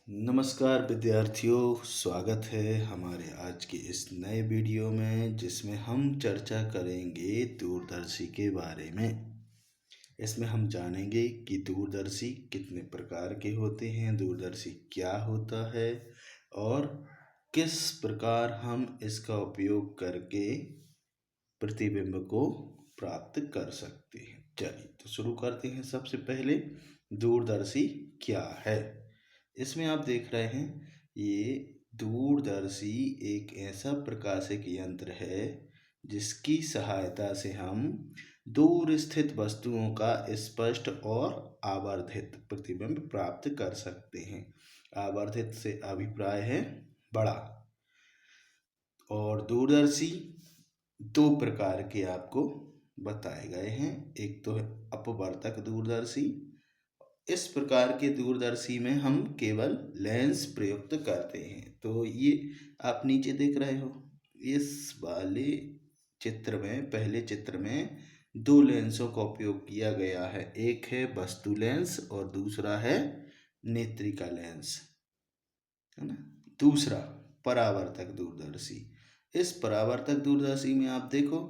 नमस्कार विद्यार्थियों, स्वागत है हमारे आज के इस नए वीडियो में जिसमें हम चर्चा करेंगे दूरदर्शी के बारे में। इसमें हम जानेंगे कि दूरदर्शी कितने प्रकार के होते हैं, दूरदर्शी क्या होता है और किस प्रकार हम इसका उपयोग करके प्रतिबिंब को प्राप्त कर सकते हैं। चलिए तो शुरू करते हैं। सबसे पहले दूरदर्शी क्या है। इसमें आप देख रहे हैं, ये दूरदर्शी एक ऐसा प्रकाशिक यंत्र है जिसकी सहायता से हम दूर स्थित वस्तुओं का स्पष्ट और आवर्धित प्रतिबिंब प्राप्त कर सकते हैं। आवर्धित से अभिप्राय है बड़ा। और दूरदर्शी दो प्रकार के आपको बताए गए हैं। एक तो है अपवर्तक दूरदर्शी। इस प्रकार के दूरदर्शी में हम केवल लेंस प्रयुक्त करते हैं। तो ये आप नीचे देख रहे हो, इस वाले चित्र में, पहले चित्र में दो लेंसों का उपयोग किया गया है। एक है वस्तु लेंस और दूसरा है नेत्रिका लेंस, है ना। दूसरा परावर्तक दूरदर्शी। इस परावर्तक दूरदर्शी में आप देखो,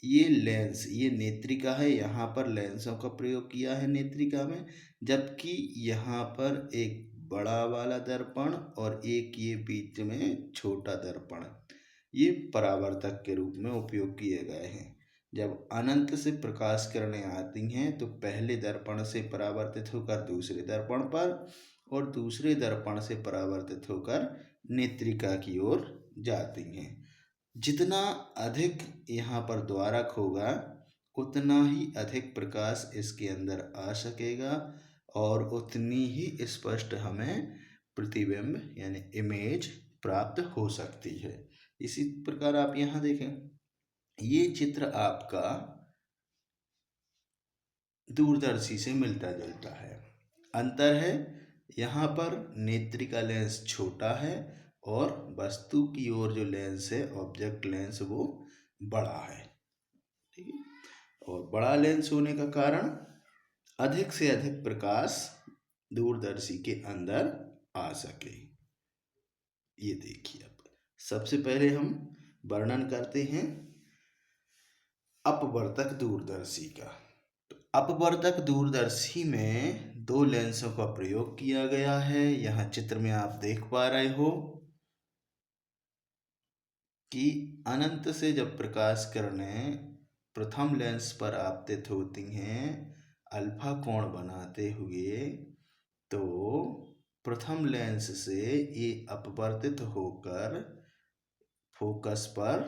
ये लेंस, ये नेत्रिका है, यहाँ पर लेंसों का प्रयोग किया है नेत्रिका में, जबकि यहाँ पर एक बड़ा वाला दर्पण और एक ये बीच में छोटा दर्पण, ये परावर्तक के रूप में उपयोग किए गए हैं। जब अनंत से प्रकाश किरणें आती हैं तो पहले दर्पण से परावर्तित होकर दूसरे दर्पण पर और दूसरे दर्पण से परावर्तित होकर नेत्रिका की ओर जाती हैं। जितना अधिक यहाँ पर द्वारक होगा उतना ही अधिक प्रकाश इसके अंदर आ सकेगा और उतनी ही स्पष्ट हमें प्रतिबिंब यानी इमेज प्राप्त हो सकती है। इसी प्रकार आप यहाँ देखें, ये चित्र आपका दूरदर्शी से मिलता जुलता है। अंतर है, यहाँ पर नेत्रिका लेंस छोटा है और वस्तु की ओर जो लेंस है, ऑब्जेक्ट लेंस, वो बड़ा है। ठीक है। और बड़ा लेंस होने का कारण अधिक से अधिक प्रकाश दूरदर्शी के अंदर आ सके। ये देखिए, अब सबसे पहले हम वर्णन करते हैं अपवर्तक दूरदर्शी का। तो अपवर्तक दूरदर्शी में दो लेंसों का प्रयोग किया गया है। यहाँ चित्र में आप देख पा रहे हो कि अनंत से जब प्रकाश किरणें प्रथम लेंस पर आपतित होती हैं अल्फा कोण बनाते हुए, तो प्रथम लेंस से ये अपवर्तित होकर फोकस पर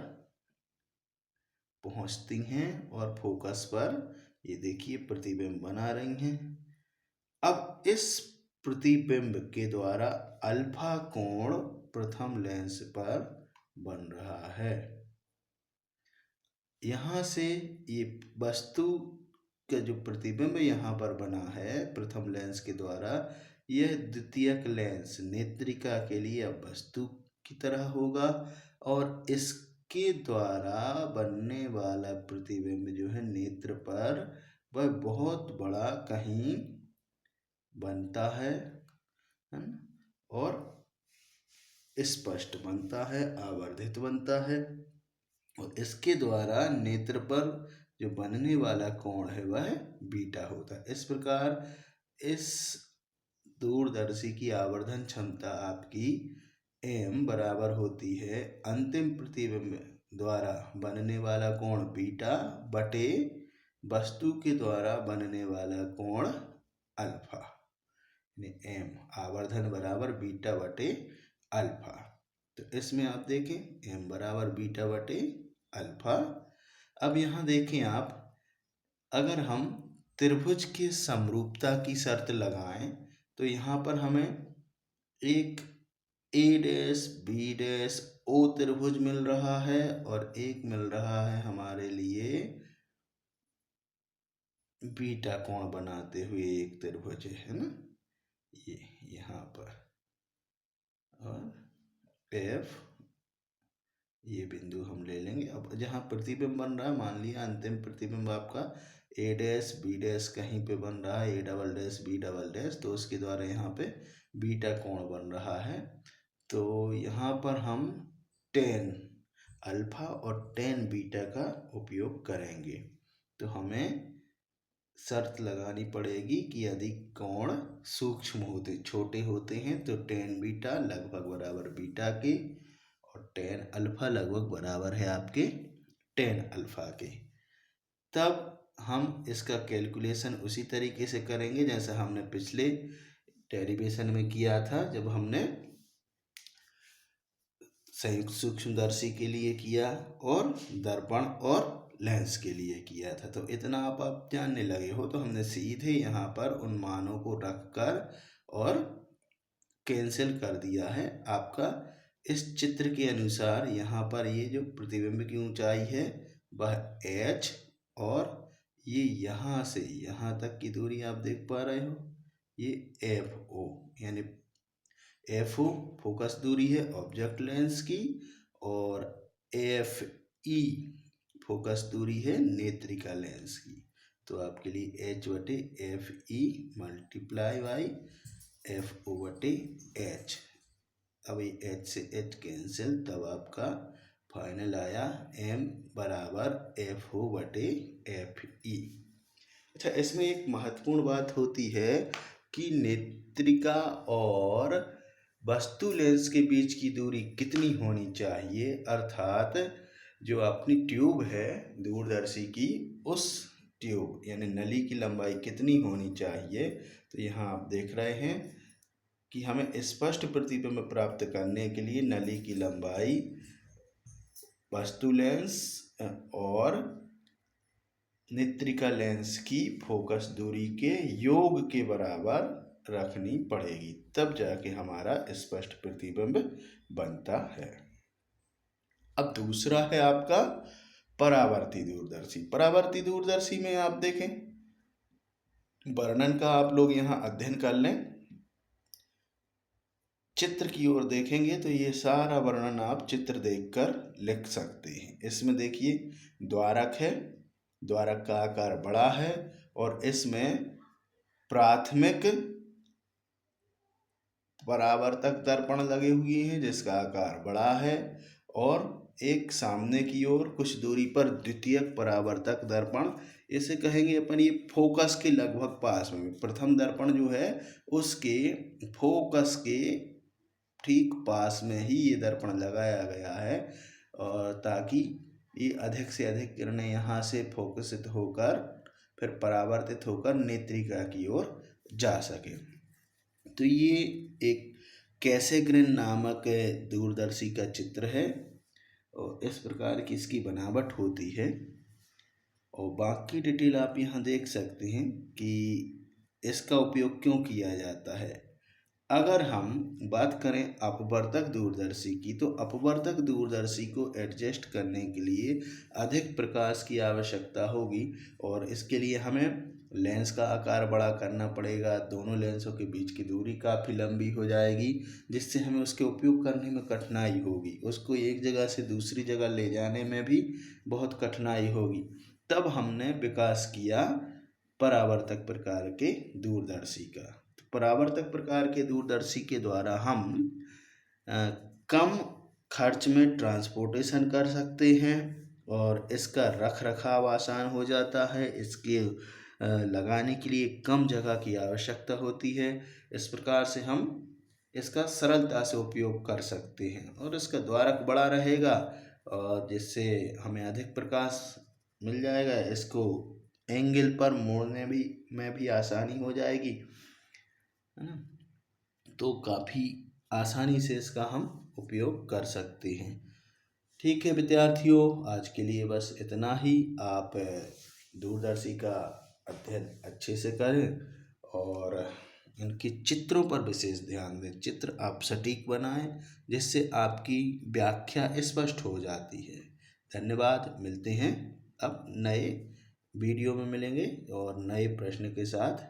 पहुंचती हैं और फोकस पर ये देखिए प्रतिबिंब बना रही हैं। अब इस प्रतिबिंब के द्वारा अल्फा कोण प्रथम लेंस पर बन रहा है। यहाँ से ये वस्तु का जो प्रतिबिंब यहाँ पर बना है प्रथम लेंस के द्वारा, यह द्वितीयक लेंस नेत्रिका के लिए अब वस्तु की तरह होगा और इसके द्वारा बनने वाला प्रतिबिंब जो है नेत्र पर, वह बहुत बड़ा कहीं बनता है ना, और स्पष्ट बनता है, आवर्धित बनता है। और इसके द्वारा नेत्र पर जो बनने वाला कोण है वह बीटा होता है। इस प्रकार इस दूरदर्शी की आवर्धन क्षमता आपकी m बराबर होती है अंतिम प्रतिबिंब द्वारा बनने वाला कोण बीटा बटे वस्तु के द्वारा बनने वाला कोण अल्फा, यानी m आवर्धन बराबर बीटा बटे अल्फा। तो इसमें आप देखें m बराबर बीटा बटे अल्फा। अब यहाँ देखें आप, अगर हम त्रिभुज की समरूपता की शर्त लगाएं तो यहाँ पर हमें एक ए डैश बी डैश ओ त्रिभुज मिल रहा है और एक मिल रहा है हमारे लिए बीटा कोण बनाते हुए एक त्रिभुज, है ना, ये यहाँ पर, और एफ ये बिंदु हम ले लेंगे। अब जहाँ प्रतिबिंब बन रहा है, मान लिया अंतिम प्रतिबिंब आपका ए डैश बी डैश कहीं पे बन रहा है, A double dash B double dash, तो उसके द्वारा यहाँ पे बीटा कोण बन रहा है। तो यहाँ पर हम टेन अल्फा और टेन बीटा का उपयोग करेंगे। तो हमें शर्त लगानी पड़ेगी कि यदि कोण सूक्ष्म होते छोटे होते हैं तो टेन बीटा लगभग बराबर बीटा के, और टेन अल्फा लगभग बराबर है आपके टेन अल्फा के। तब हम इसका कैलकुलेशन उसी तरीके से करेंगे जैसा हमने पिछले डेरिवेशन में किया था, जब हमने संयुक्त सूक्ष्मदर्शी के लिए किया और दर्पण और लेंस के लिए किया था। तो इतना आप जानने लगे हो, तो हमने सीधे यहाँ पर उन मानों को रखकर और कैंसिल कर दिया है। आपका इस चित्र के अनुसार यहाँ पर ये जो प्रतिबिंब की ऊंचाई है वह h, और ये यहाँ से यहाँ तक की दूरी आप देख पा रहे हो, ये FO, यानी FO फोकस दूरी है ऑब्जेक्ट लेंस की, और FE फोकस दूरी है नेत्रिका लेंस की। तो आपके लिए H/FE मल्टीप्लाई बाई FO/H। अब ये H से H कैंसिल, तब आपका फाइनल आया M बराबर FO/FE। अच्छा, इसमें एक महत्वपूर्ण बात होती है कि नेत्रिका और वस्तु लेंस के बीच की दूरी कितनी होनी चाहिए, अर्थात जो अपनी ट्यूब है दूरदर्शी की, उस ट्यूब यानी नली की लंबाई कितनी होनी चाहिए। तो यहाँ आप देख रहे हैं कि हमें स्पष्ट प्रतिबिंब प्राप्त करने के लिए नली की लंबाई वस्तु लेंस और नेत्रिका लेंस की फोकस दूरी के योग के बराबर रखनी पड़ेगी, तब जाके हमारा स्पष्ट प्रतिबिंब बनता है। अब दूसरा है आपका परावर्ती दूरदर्शी। परावर्ती दूरदर्शी में आप देखें, वर्णन का आप लोग यहाँ अध्ययन कर लें। चित्र की ओर देखेंगे तो ये सारा वर्णन आप चित्र देखकर लिख सकते हैं। इसमें देखिए द्वारक है, द्वारक का आकार बड़ा है और इसमें प्राथमिक परावर्तक दर्पण लगे हुए हैं जिसका आकार बड़ा है, और एक सामने की ओर कुछ दूरी पर द्वितीयक परावर्तक दर्पण, इसे कहेंगे अपन ये फोकस के लगभग पास में। प्रथम दर्पण जो है उसके फोकस के ठीक पास में ही ये दर्पण लगाया गया है, और ताकि ये अधिक से अधिक किरणें यहाँ से फोकसित होकर फिर परावर्तित होकर नेत्रिका की ओर जा सके। तो ये एक कैसेग्रेन नामक दूरदर्शी का चित्र है, और इस प्रकार की इसकी बनावट होती है। और बाकी डिटेल आप यहाँ देख सकते हैं कि इसका उपयोग क्यों किया जाता है। अगर हम बात करें अपवर्तक दूरदर्शी की, तो अपवर्तक दूरदर्शी को एडजस्ट करने के लिए अधिक प्रकाश की आवश्यकता होगी, और इसके लिए हमें लेंस का आकार बड़ा करना पड़ेगा। दोनों लेंसों के बीच की दूरी काफ़ी लंबी हो जाएगी, जिससे हमें उसके उपयोग करने में कठिनाई होगी, उसको एक जगह से दूसरी जगह ले जाने में भी बहुत कठिनाई होगी। तब हमने विकास किया परावर्तक प्रकार के दूरदर्शी का। तो परावर्तक प्रकार के दूरदर्शी के द्वारा हम कम खर्च में ट्रांसपोर्टेशन कर सकते हैं, और इसका रख रखाव आसान हो जाता है। इसके लगाने के लिए कम जगह की आवश्यकता होती है। इस प्रकार से हम इसका सरलता से उपयोग कर सकते हैं, और इसका द्वारक बड़ा रहेगा, और जिससे हमें अधिक प्रकाश मिल जाएगा। इसको एंगल पर मोड़ने में भी आसानी हो जाएगी, है ना। तो काफ़ी आसानी से इसका हम उपयोग कर सकते हैं। ठीक है विद्यार्थियों, आज के लिए बस इतना ही। आप दूरदर्शी का अध्ययन अच्छे से करें और इनके चित्रों पर विशेष ध्यान दें। चित्र आप सटीक बनाएं, जिससे आपकी व्याख्या स्पष्ट हो जाती है। धन्यवाद। मिलते हैं अब नए वीडियो में, मिलेंगे और नए प्रश्न के साथ।